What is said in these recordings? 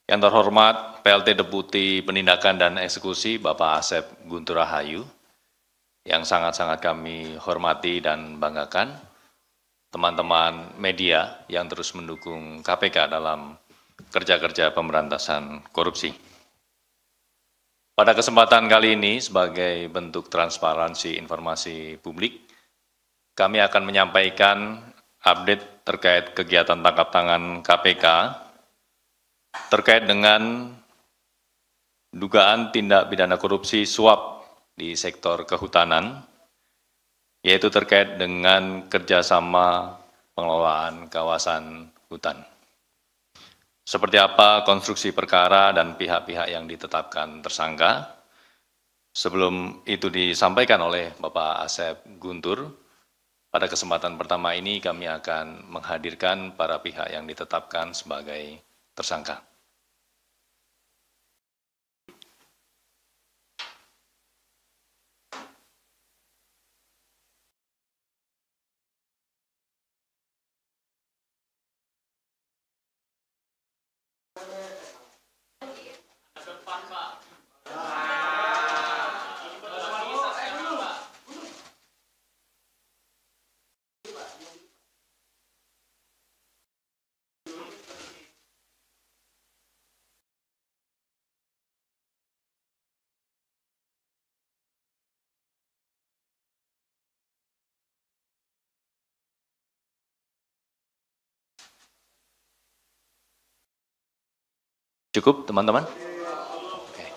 Yang terhormat PLT Deputi Penindakan dan Eksekusi Bapak Asep Guntur Rahayu, yang sangat-sangat kami hormati dan banggakan, teman-teman media yang terus mendukung KPK dalam kerja-kerja pemberantasan korupsi. Pada kesempatan kali ini, sebagai bentuk transparansi informasi publik, kami akan menyampaikan update terkait kegiatan tangkap tangan KPK terkait dengan dugaan tindak pidana korupsi suap di sektor kehutanan, yaitu terkait dengan kerjasama pengelolaan kawasan hutan. Seperti apa konstruksi perkara dan pihak-pihak yang ditetapkan tersangka. Sebelum itu disampaikan oleh Bapak Asep Guntur, pada kesempatan pertama ini kami akan menghadirkan para pihak yang ditetapkan sebagai tersangka. Cukup, teman-teman? Oke.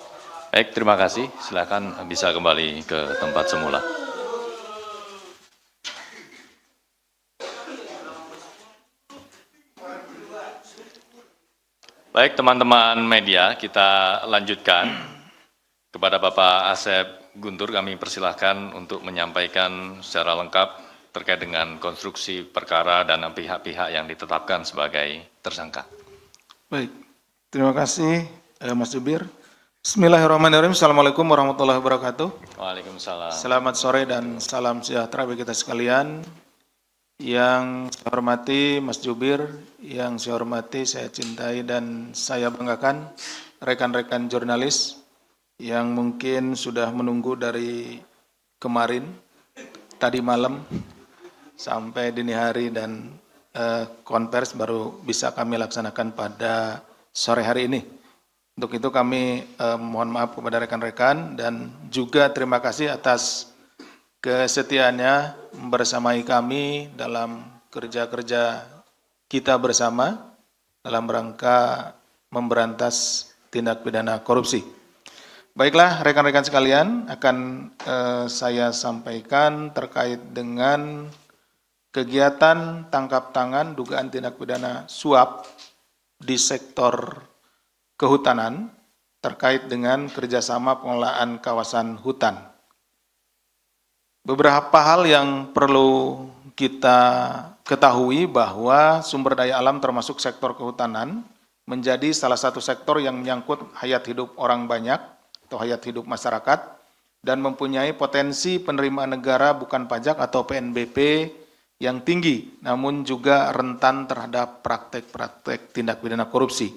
Baik, terima kasih. Silakan bisa kembali ke tempat semula. Baik, teman-teman media, kita lanjutkan. Kepada Bapak Asep Guntur, kami persilahkan untuk menyampaikan secara lengkap terkait dengan konstruksi perkara dan pihak-pihak yang ditetapkan sebagai tersangka. Baik, terima kasih Mas Jubir. Bismillahirrahmanirrahim. Assalamualaikum warahmatullahi wabarakatuh. Waalaikumsalam. Selamat sore dan salam sejahtera bagi kita sekalian. Yang saya hormati Mas Jubir, yang saya hormati, saya cintai dan saya banggakan rekan-rekan jurnalis yang mungkin sudah menunggu dari kemarin, tadi malam sampai dini hari dan konvers baru bisa kami laksanakan pada sore hari ini. Untuk itu kami mohon maaf kepada rekan-rekan dan juga terima kasih atas kesetiaannya bersamai kami dalam kerja-kerja kita bersama dalam rangka memberantas tindak pidana korupsi. Baiklah rekan-rekan sekalian, akan saya sampaikan terkait dengan kegiatan tangkap tangan dugaan tindak pidana suap di sektor kehutanan terkait dengan kerjasama pengelolaan kawasan hutan. Beberapa hal yang perlu kita ketahui bahwa sumber daya alam termasuk sektor kehutanan menjadi salah satu sektor yang menyangkut hayat hidup orang banyak atau hayat hidup masyarakat dan mempunyai potensi penerimaan negara bukan pajak atau PNBP yang tinggi, namun juga rentan terhadap praktek-praktek tindak pidana korupsi.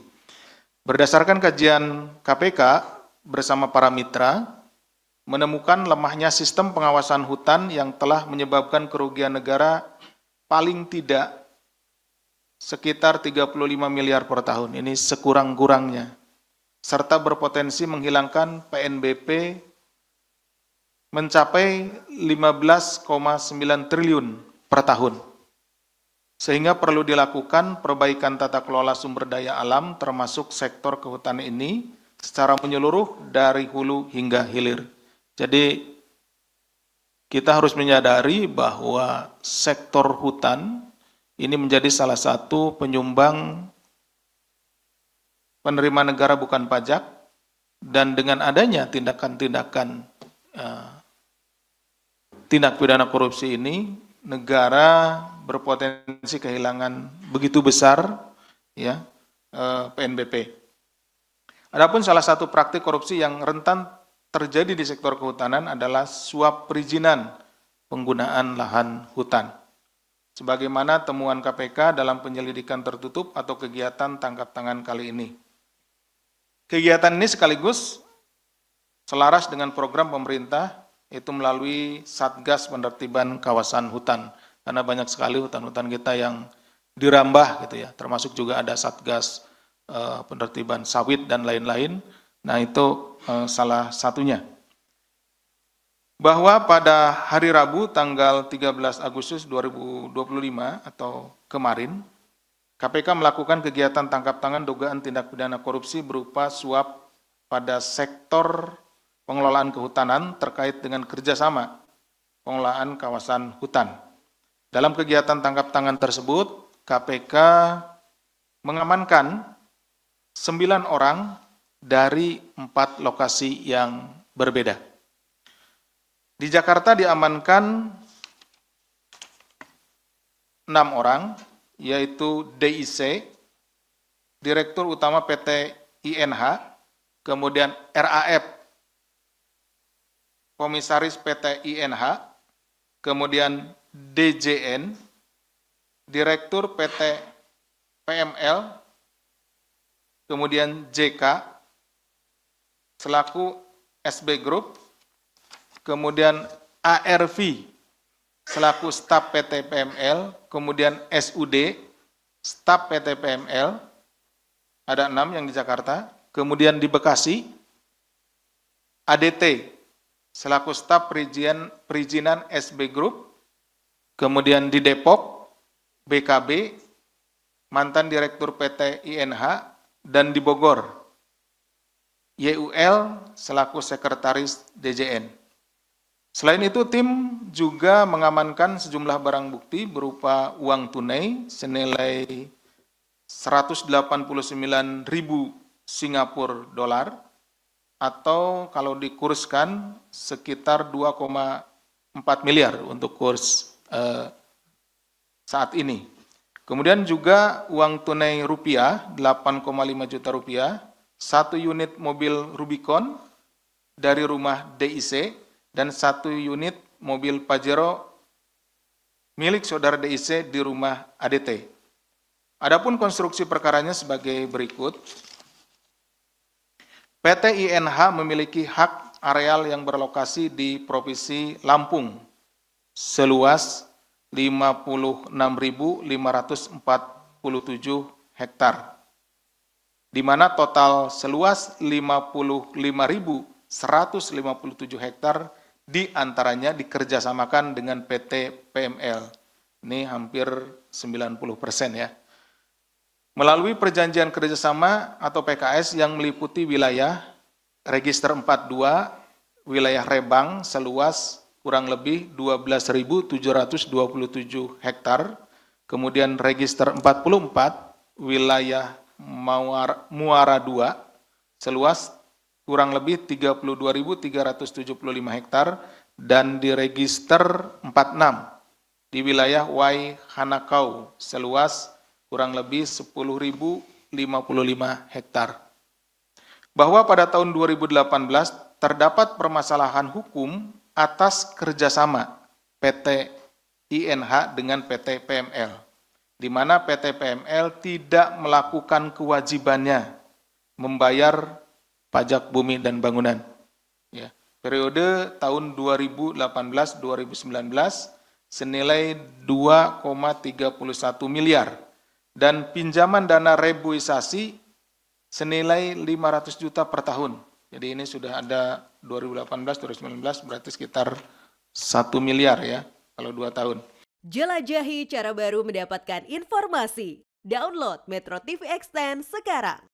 Berdasarkan kajian KPK bersama para mitra, menemukan lemahnya sistem pengawasan hutan yang telah menyebabkan kerugian negara paling tidak sekitar 35 miliar per tahun, ini sekurang-kurangnya, serta berpotensi menghilangkan PNBP mencapai 15,9 triliun per tahun. Sehingga perlu dilakukan perbaikan tata kelola sumber daya alam termasuk sektor kehutanan ini secara menyeluruh dari hulu hingga hilir. Jadi kita harus menyadari bahwa sektor hutan ini menjadi salah satu penyumbang penerimaan negara bukan pajak dan dengan adanya tindakan-tindakan tindak pidana korupsi ini, negara berpotensi kehilangan begitu besar ya PNBP. Adapun salah satu praktik korupsi yang rentan terjadi di sektor kehutanan adalah suap perizinan penggunaan lahan hutan. Sebagaimana temuan KPK dalam penyelidikan tertutup atau kegiatan tangkap tangan kali ini. Kegiatan ini sekaligus selaras dengan program pemerintah, yaitu melalui Satgas Penertiban Kawasan Hutan. Karena banyak sekali hutan-hutan kita yang dirambah gitu ya, termasuk juga ada Satgas penertiban sawit dan lain-lain. Nah itu salah satunya. Bahwa pada hari Rabu tanggal 13 Agustus 2025 atau kemarin, KPK melakukan kegiatan tangkap tangan dugaan tindak pidana korupsi berupa suap pada sektor pengelolaan kehutanan terkait dengan kerjasama pengelolaan kawasan hutan. Dalam kegiatan tangkap tangan tersebut, KPK mengamankan 9 orang dari 4 lokasi yang berbeda. Di Jakarta diamankan 6 orang, yaitu DIC, Direktur Utama PT INH, kemudian RAF, Komisaris PT INH, kemudian DJN, Direktur PT PML, kemudian JK, selaku SB Group, kemudian ARV, selaku staf PT PML, kemudian SUD, staf PT PML, ada 6 yang di Jakarta, kemudian di Bekasi, ADT, selaku staf perizinan SB Group, kemudian di Depok, BKB, mantan Direktur PT INH, dan di Bogor, YUL, selaku Sekretaris DJN. Selain itu, tim juga mengamankan sejumlah barang bukti berupa uang tunai senilai 189.000 Singapura dolar atau kalau dikurskan sekitar 2,4 miliar untuk kurs saat ini. Kemudian juga uang tunai rupiah 8,5 juta rupiah, 1 unit mobil Rubicon dari rumah DIC, dan 1 unit mobil Pajero milik saudara DIC di rumah ADT. Adapun konstruksi perkaranya sebagai berikut. PT INH memiliki hak areal yang berlokasi di Provinsi Lampung seluas 56.547 hektar, di mana total seluas 55.157 hektar diantaranya dikerjasamakan dengan PT PML. Ini hampir 90% ya. Melalui perjanjian kerjasama atau PKS yang meliputi wilayah Register 42, wilayah Rebang seluas kurang lebih 12.727 hektar, kemudian Register 44, wilayah Muara 2 seluas kurang lebih 32.375 hektar, dan di Register 46 di wilayah Waihanakau seluas kurang lebih 10.055 hektar. Bahwa pada tahun 2018 terdapat permasalahan hukum atas kerjasama PT INH dengan PT PML, di mana PT PML tidak melakukan kewajibannya membayar pajak bumi dan bangunan. Ya, periode tahun 2018-2019 senilai 2,31 miliar dan pinjaman dana reboisasi senilai 500 juta per tahun. Jadi ini sudah ada 2018-2019 berarti sekitar 1 miliar ya kalau 2 tahun. Jelajahi cara baru mendapatkan informasi. Download Metro TV Extend sekarang.